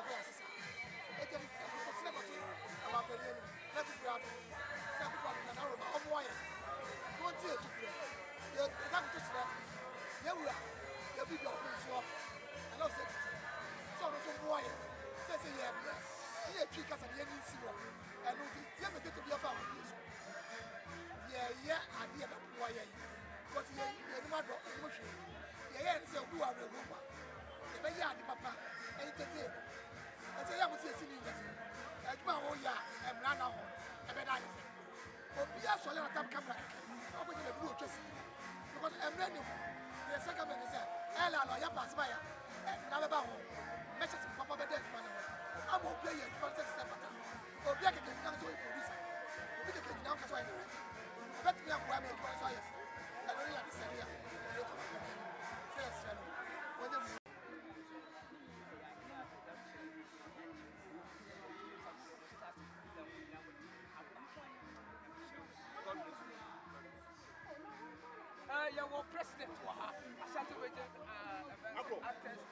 fẹ́ sísá ẹ̀jẹ̀ ní ẹ̀kọ́ sílẹ̀ bàtú àwọn abẹ́rẹ́ ẹni lẹ́bi fi adùn sẹ́kù fún adùn náà rọ̀bà ọmọ wáyé wọ́n ti ètò fìrẹ̀ yẹ ẹ̀ka kò tó sílẹ̀ yẹ wura yẹ bí bí ọkùnrin sọ ẹ̀ náà sẹ́ tètè sọ ọ̀dọ́ tó mú wáyé sẹ́sẹ́ yẹ ẹ̀mẹ́ ní ètwi kasa ní yẹ ní nsi wọ ẹ̀nu ti yẹ mẹ́tẹ́ tó bí ẹ fà wọ́n yẹ so yẹ yẹ adé yẹ dàpọ̀ wáyé yìí kọ́sí yẹ ẹni má dọ̀ ẹni má hwẹ́ yẹ yẹ ẹni sẹ́ obi wà rẹ̀ wọ́n pa yẹ bẹ́ yẹ adé papa ẹni tètè ẹsẹ yẹ mo si esi ni ndesi ẹdwuma a wɔyɛ a ɛmira na hɔ ɛbɛda ayɛ sɛ obi asɔre na tam kamera kɛkɛ ɔbɛ gyina bi otwa si because ɛmira ni mu yɛ sɛ kamera ni sɛ ɛla na ɔyɛ paasi ba yɛ ɛmira bɛba hɔ mɛkyɛ si papa bɛda adwuma ne ho ama obi ayɛ adwuma sɛ sisɛ pata obi akɛkɛ gyina nso ɔyɛ producer obi kɛkɛ gyina nso ɔyɛ director ɛbɛtumi akoa mi adwuma nso ayɛ sɛ ɛno yɛ ade sɛ de a ɔyɛ tɔmɔ sɛ yɛ srɛ no wɔnyɛ mu. Your president Waha, Asante Region Actors President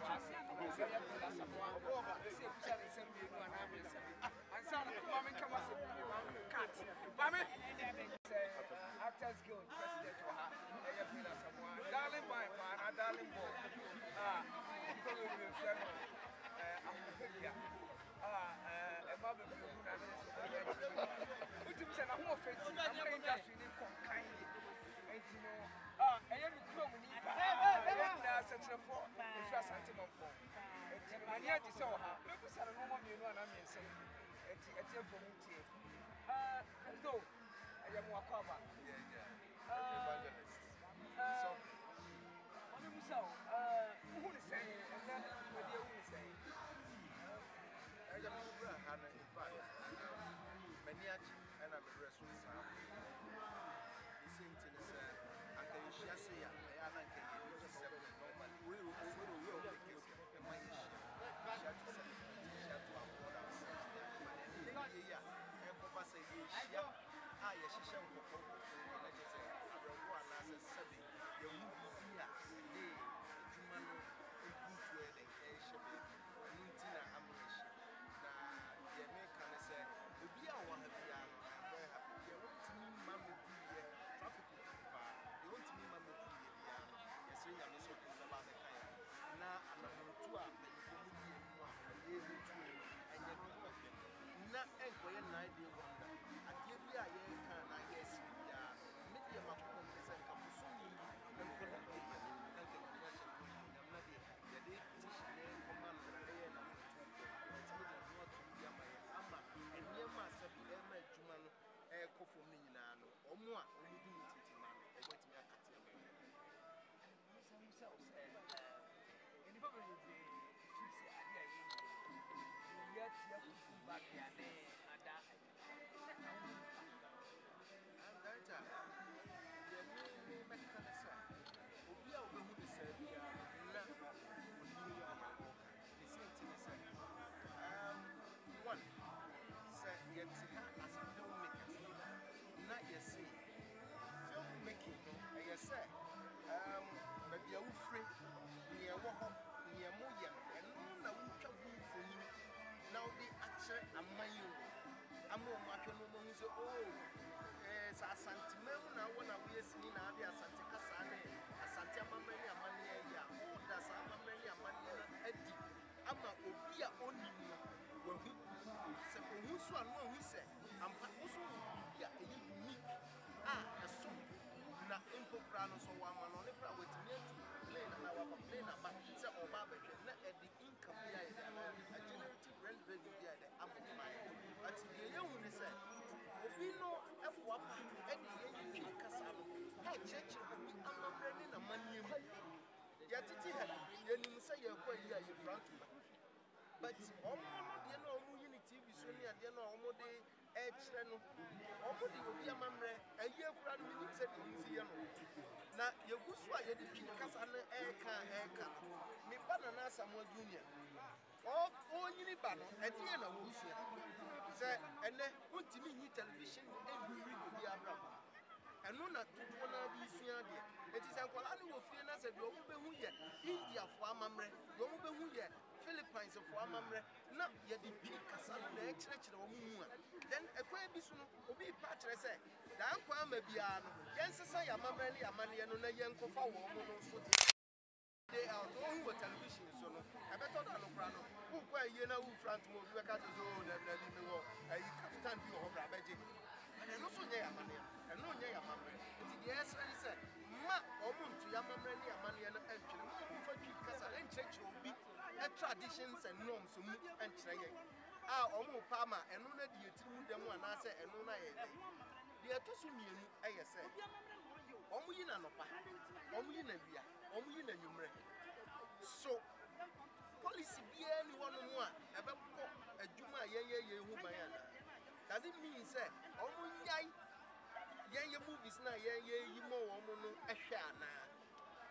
Wasi, Actors Guild President Waha, Darling Boy, Darling Boy, but unity Omudi obi amamre eye kura no nim se dinzi ye no na yegusu a ye de pin kasa na eka me bana na Samuel Junior o nyini ba no e de na wo sua se ene untimi nyi television every obi abra eno na tutu na bi sua de eti se nkola ni wo fie na se de o be hu ye India fo amamre do mo be hu ye Philip pints for amamre na ye di twi kasa na e kyerɛkyerɛ wo mu a then ekwa bi so no obi pa kyerɛ sɛ da nkwa ama bia no yɛnsesa ya amamre ne amane no na yɛnkofa wo mu no so they out on what television so no e beto da no kra no wo kwa yie na wo front mo bi ka to so na bi me wo ayi captain bi wo bra beje and no so nye ya amane and no nye ya amamre nti the yes say ma omuntu ya amamre ne amane no antwere mo fa twi kasa enkyerɛkyerɛ obi traditions and norms mu enkyerɛ yɛ omu pa ma eno na die timu dem ana sɛ eno na yɛ de to so mienu ɛyɛ sɛ omu yi na nopa omu yi na wia omu yi na nwumre so policy bia ni wono mu a ɛbɛkɔ adwuma yɛyɛ hu ban ana does it mean say omu nyai yɛyɛ movies na yɛyɛ yi mo omu no ɛhwɛ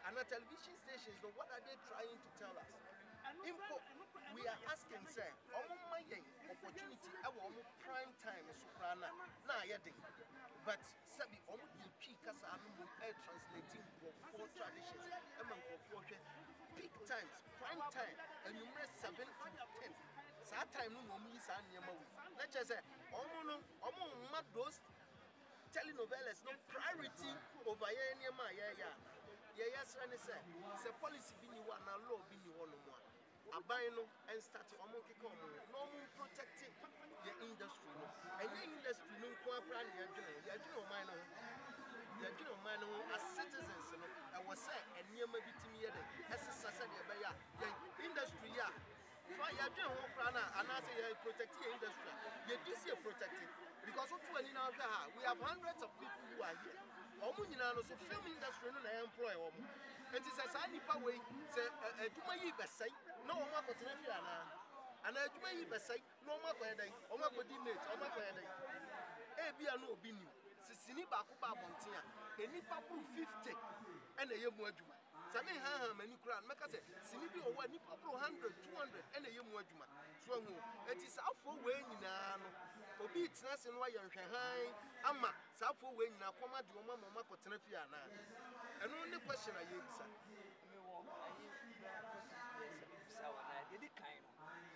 ana television stations no what are they trying to tell us info we are asking say omu mayen opportunity ewo omu prime time soprana na yɛde but sabi omu di twi kasa anu mu translating for traditions emma nkofo hwɛ peak times prime time enumere 7 to 10 saa time no omu yi saa nyema wu na kyerɛ sɛ omu ma those telenovelas no priority over yɛ nyema yɛ yɛsrɛ ne sɛ policy bi ni wa na law bi ni hɔ no mu aban no and start omo keka omo no omo protect the industry no any industry no ko apra ne yadwene oman no as citizens no I was say enema bitimi yede esesa se de be ya industry ya fa yadwene ho pra na anase ya protect the industry ye this year protected because what to any now we have hundreds of people who are here omo nyina no so film industry no na employ omo enti se sa nipa we se adwuma yi besai no omo akotena fi ana adwuma yi besai no omo akoyedan omo akodi mate omo akoyedan e bia no obi ni sisini ba ko ba bonten a enipa pro 50 ena ye mu adwuma sami ha mani kura no meka se sini bi owa nipa pro 100 200 ena ye mu adwuma so hu enti sa afo we nyina no obi tena se no aye nhwehan ama sa afo we nyina koma de omo ma akotena fi ana eno ne question aye bisa me wo ayi bisa wana de kan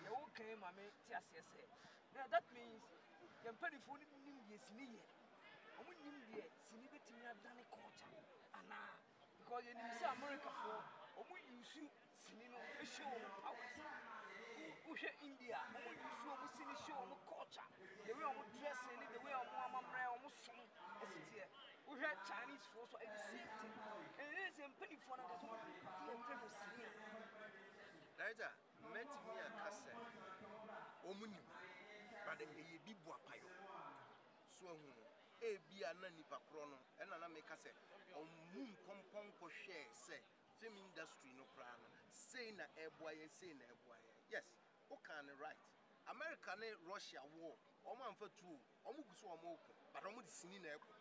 no e wo kan ma me ti asese now that means your penifo ni nim ye sini ye omo nim de sini betimi adane culture ana because you nim say America for omo use sini no e show powers who India omo use omo sini show omo culture the way omo dressing the way omo amamre omo som esitie who Chinese for so the same thing and it is penifo na that one the sini Later met me a kase omo nim but e bi bu apayo so hu e bia na nipa kro no e na make say omu kompon ko hwe say film industry no kra no say na eboye yes o can right America and Russia war omo amfa true omo guso omo ko but omo di sini na eko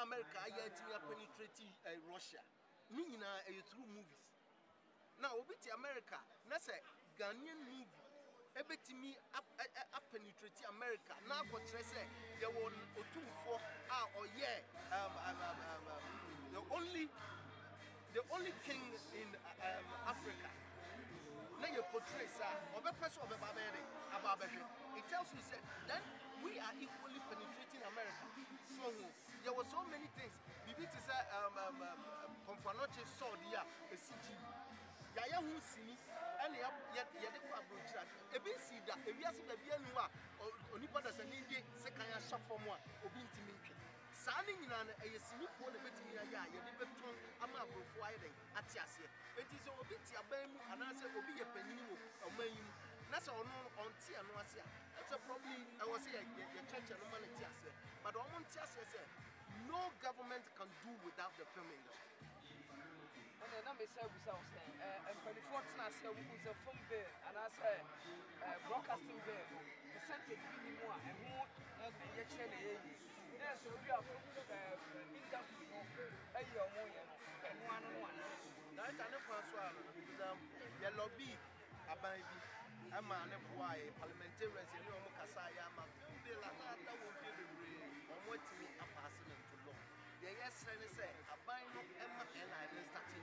America ya timi penetrate Russia ni nyina e through movies now obiti America na say Ghanaian movie ebetimi penetrate America na akotre say there won otumfo oye the only king in Africa na you portray sir obepeso obebabere ababehwe it tells you say then we are equally penetrating America so there were so many things bibiti say Confanoche saw dia esiji ya hu sini ene ya de ko abrochira ebi si da ewiase da bia nu a onipa da sani die sekan ya shafomo a obi ntimi ntwe saa ne nyina na eyesini fo na betimi ya ya de beton ama abrofo ayeden ate ase enti so obi ti aban mu anase obi ye panini wo oman yi na se ono onte eno ase a it's a probably I was say your church no man ate ase but o mon ate ase say no government can do without the film industry. And then I say we say and 24 na say we use a film bill and I say broadcasting bill percentage ni mo and who ye chere na ye yes so we are from industry no e ye omo ye no enu anu no ana na ita ne kwa so ala ye lobby aban bi ama ne boy parliamentarians ni omo kasa ya ama bill na da wo fi bebre omo timi apasement to law ye yes ne say aban no ema ena starting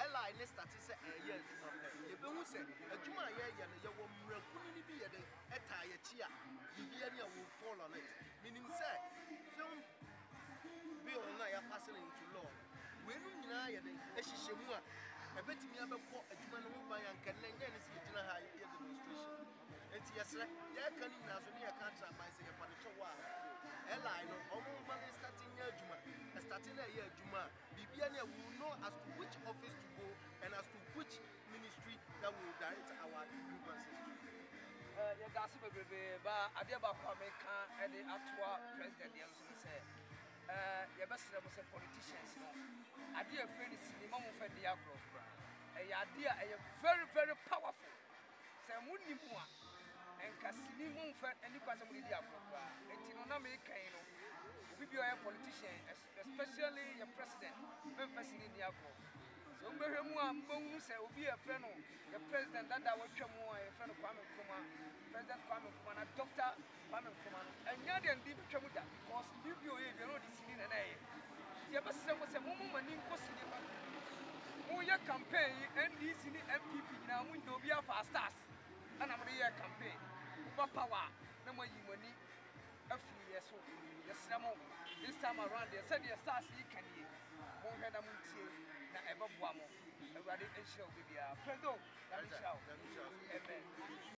airline ne start sɛ ɛyɛ adwuma pɛ yɛbɛhu sɛ adwuma a yɛyɛ no yɛwɔ mmerakunu no bi yɛ den ɛtaa yɛkyi a biribia ne a will fall on it meaning sɛ film bill no a yɛapase no into law weinum nyinaa yɛ den ahyehyɛ mu a ɛbɛtumi abɛbɔ adwuma no ho ban anka nnɛ nyɛ ne sɛ yɛgyina ha yɛ demonstration enti yɛsrɛ yɛka no nyinaa so ne yɛka akyerɛ aban sɛ yɛpa no kyɛ wɔ a airline no ɔmo ma no starte nyɛ adwuma starte na ɛyɛ adwuma a biribia ne a we will know as to which office to go and as to which ministry that will direct our grievances to. Yɛda ase bebrebe ba adeɛ baako a meka de atoa president deɛ nso sɛ yɛbɛsrɛ mo sɛ politicians no adeɛ afei ne sini ma mo fɛ de agorɔ koraa ɛyɛ adeɛ a ɛyɛ very very powerful sɛ monim a ɛnka sini mo mfɛ ani kwa sɛ mo de di agorɔ koraa enti no na mekan no obi bi a ɔyɛ politician especially your president memfa sini di agorɔ sɛ wombɛhwɛ mu a mbɛhunu sɛ obi a yɛfrɛ no the president dada wɔtwa mu a yɛfrɛ no Kwame Nkrumah president Kwame Nkrumah na Dr. Kwame Nkrumah no ɛnyɛ deɛ ndi bɛtwa mu da because biribi a ɔyɛ biara ɔde sini na na ɛyɛ nti yɛbɛsrɛ mo sɛ momo mani nkɔ sini hɔ moyɛ campaign yi NDC ne MPP nyinaa monyɛ obi afa stars ɛna mode yɛ campaign wobɛ power na moayi mo ani afiri yɛ so yɛsrɛ mo this time around deɛ sɛdeɛ stars yi ka nie monhwɛ na montie na ɛbɛboa mo awurade nhyira wo bibiara predo na mehyira wo amen